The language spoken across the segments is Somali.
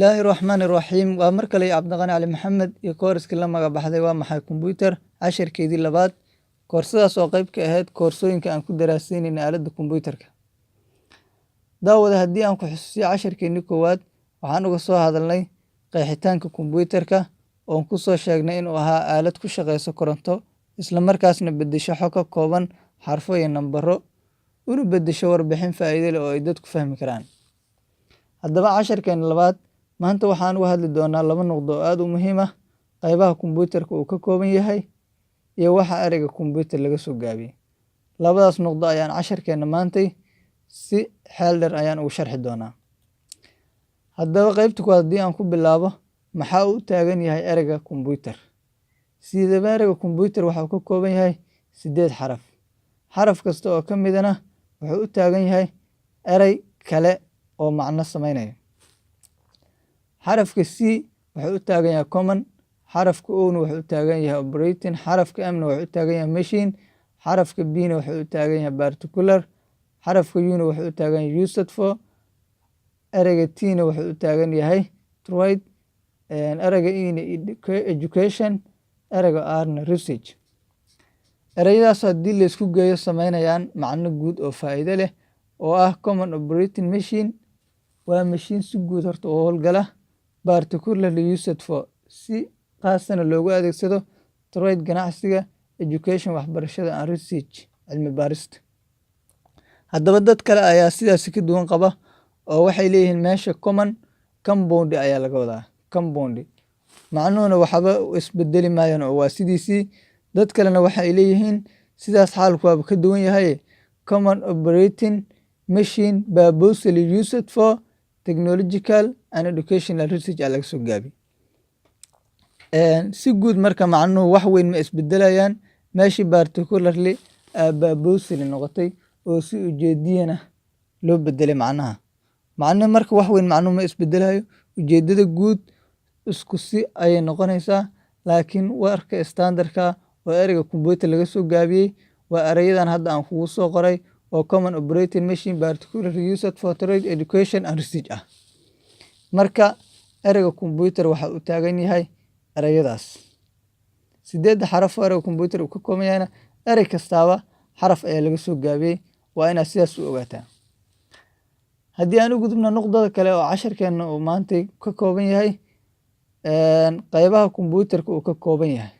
Bismillaahi Raxmaani Raxiim. Waa mar kale Cabdi Qani Cali Maxamed iyo koorskii la magac baxday waa maxay kombuyuutar casharkeedii labaad. Koorsadaas oo qayb ka ahayd koorsooyinka aan ku daraasaynaynay aaladda kombuyuutarka. Daawada haddii aan ku xusuusiyo casharkeennii koowaad waxaan uga soo hadalnay qeexitaanka kombuyuutarka oon ku soo sheegnay inuu ahaa aalad ku shaqeyso koronto isla markaasna beddesho xog ka kooban xarfo iyo nambaro una beddesho warbixin faa'iido leh oo ay dadku fahmi karaan. Haddaba casharkeena labaad maanta waxaan uga hadli doonaa laba noqdo oo aad u muhiim ah qaybaha kombuyuutarka uu ka kooban yahay iyo waxa ereyga kombuyuutar laga soo gaabiyey. Labadaas noqdo ayaan casharkeena maantay si xeel dheer ayaan ugu sharxi doonaa. Haddaba qaybta koowaad haddii aan ku bilaabo maxaa uu u taagan yahay ereyga kombuyuutar. Sidaba ereyga kombuyuutar waxa uu ka kooban yahay 8 xaraf. Xaraf kasta oo ka midana wuxuu u taagan yahay erey kale oo macno sameynaya. Xarafka C wuxuu u taagan yahay common, xarafka O na wuxuu u taagan yahay operating, xarafka M na wuxuu u taagan yahay machine, xarafka B na wuxuu u taagan yahay particular, xarafka U na wuxuu u taagan yahay used for, ereyga T na wuxuu u taagan yahay trade, ereyga E na education, ereyga R na research. Ereyadaas haddii la isku geeyo sameynayaan macno guud oo faa'iido leh oo ah common operating machine waa mashiin si guud horta u howlgala, particularly used for si qaasana loogu adeegsado, trade ganacsiga, education waxbarashada, and research cilmi baarista. Haddaba dad kale ayaa sidaas ka duwan qaba oo waxay leeyihiin meesha common compound ayaa laga wadaa compound macnuhuna waxba isbedeli maayaan oo waa sidiisii. Dad kalena waxay leeyihiin sidaas xaalku waa ka duwan yahay common operating machine purposely used for technological and educational research laga soo gaabi. Si guud marka macnuhu wax weyn ma isbedelayaan meeshii particularly purposely noqotay oo si ujeediyana loo bedelay macnaha. Macnuhu marka wax weyn macnuhu ma isbedelayo ujeedada guud isku si ayay noqonaysaa laakiin warka standardka oo ereyga kombuyuutar laga soo gaabiyey waa erayadan hadda aan kugu soo qoray oo common operating machine particularly used for trade, education and research ah. Marka ereyga kombuyuutar waxa uu taagan yahay ereyadaas 8 xaraf oo ereyga kombuyuutar uu ka kooban yahayna erey kastaaba xaraf ayaa laga soo gaabiyey waa inaad sidaas u ogaataa. Haddii aan u gudubno noqdada kale oo casharkeena uu maanta ka kooban yahay qaybaha kombuyuutarka uu ka kooban yahay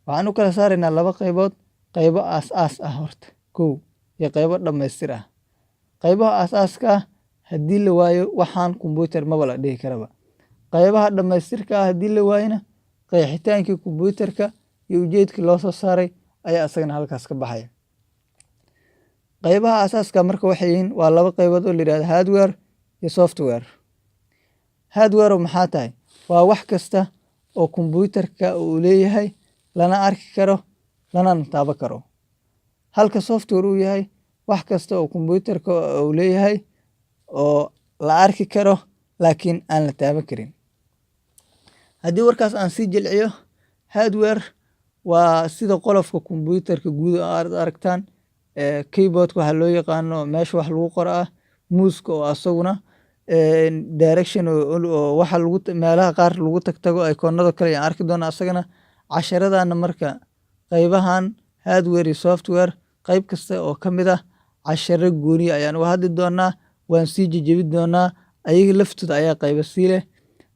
waxaan u kala saaraynaa laba qaybood, qaybo aas-aas ah horta kow iyo qaybo dhammaystir ah. Qaybaha aas-aaska ah haddii la waayo waxaan kombuyuutar maba la dhihi karaba. Qaybaha dhammaystirka ah haddii la waayona qeexitaankii kombuyuutarka iyo ujeedkii loo soo saaray ayaa isagana halkaas ka baxaya. Qaybaha aasaaska marka waxay yihiin waa laba qaybood oo la yiraahdo hardware iyo software. Hardware maxaa tahay? Waa wax kasta oo kombuyuutarka uu leeyahay lana arki karo lana taaban karo. Halka software uu yahay wax kasta oo kombuyuutarka uu leeyahay oo la arki karo laakiin aan la taaban karin. Haddii warkaas aan sii jilciyo hardware waa sida qolofka kombuyuutarka guud aad aragtaan keyboard waxa loo yaqaano meesha wax lagu qoro ah, muuska oo asaguna direction oo waxa lagu meelaha qaar lagu tagtago ikoonada kale aan arki doona asagana. Casharadana marka qaybahan hardware iyo software qayb kasta oo ka mid ah casharo gooni ayaan uga hadli doonaa waan sii jejebi doonaa ayaga laftooda ayaa qaybo sii leh.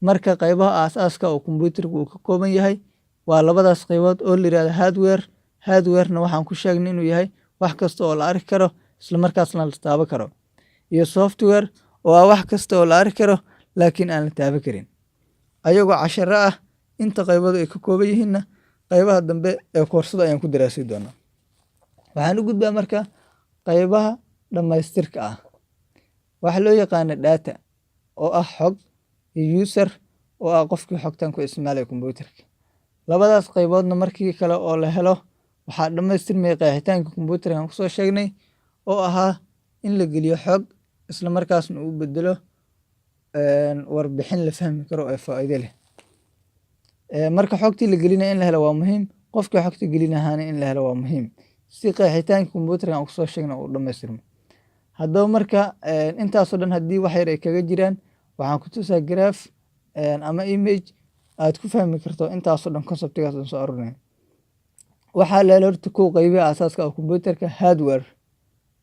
Marka qaybaha aasaaska oo kombuyuutarka uu ka kooban yahay waa labadaas qaybood oo la yiraahdo hardware-na waxaan ku sheegnay inuu yahay wax kasta oo la arki karo isla markaasna la taaban karo, iyo software oo ah wax kasta oo la arki karo laakiin aan la taaban karin. Ayagoo casharo ah inta qaybood ay ka kooban yihiinna qaybaha dambe ee koorsada ayaan ku daraasay doonaa. Waxaan u gudbaa marka qaybaha dhammaystirka ah. Waxa loo yaqaan data oo ah xog iyo user oo ah qofkii xogtan ku isticmaalay kombuyuutarka. Labadaas qayboodna markii kale oo la helo waxaa dhammaystirmay qeexitaanka kombuyuutarka aan ku soo sheegnay oo ahaa in la geliyo xog isla markaasna uu bedelo warbixin la fahmi karo oo faa'iido leh. Marka xogtii la gelinayo in la helo waa muhiim, qofkii xogta gelinahaana in la helo waa muhiim si qeexitaanka kombuyuutarka aan ku soo sheegnay uu dhammaystirmo. Haddaba marka intaasoo dhan haddii wax yar ay kaga jiraan waxaan ku tusaa graph ama image aad ku fahmi karto intaasoo dhan conceptigaas aan soo arurinay. waxaa la horta kow qaybaha asaaska ah computerka hardware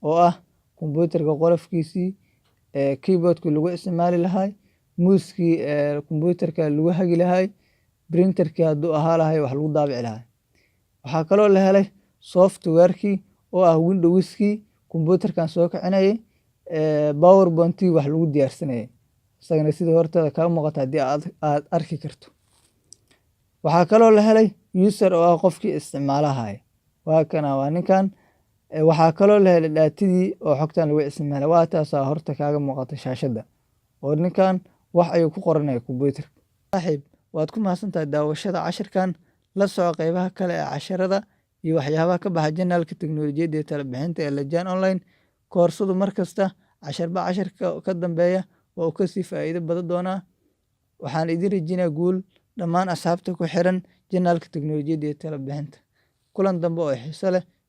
oo ah computerka qolofkiisii, keyboardkii lagu isticmaali lahay, muuskii computerka lagu hagi lahay, printerkii hadduu ahaa lahay wax lagu daabici lahay. waxaa kaloo la helay softwarekii oo ah windowskii computerkan soo kicinayay, powerpointii wax lagu diyaarsanayay isagana sida hortada kaa muuqata haddii aad arki karto. waxaa kaloo la helay user oo ah qofkii isticmaalahay, waa kana waa ninkan. waxaa kaloo la helay dhaatadii oo xogtan lagu isticmaalay, waa taasaa horta kaaga muuqata shaashadda oo ninkan wax ayuu ku qoranaya computerka. saaxiib waad ku mahadsantahay daawashada cashirkan. la soco qaybaha kale ee casharada iyo waxyaabaha ka baxa janaalka teknolojiyadda iyo talo bixinta ee Lajaan online. koorsadu markasta casharba casharka ka dambeeya waa uu kasii faa'iido badan doonaa. waxaan idin rajeynayaa guul dhammaan asxaabta ku xiran janaalka teknolojiyadda iyo talo bixinta. kulan dambe oo xiiso leh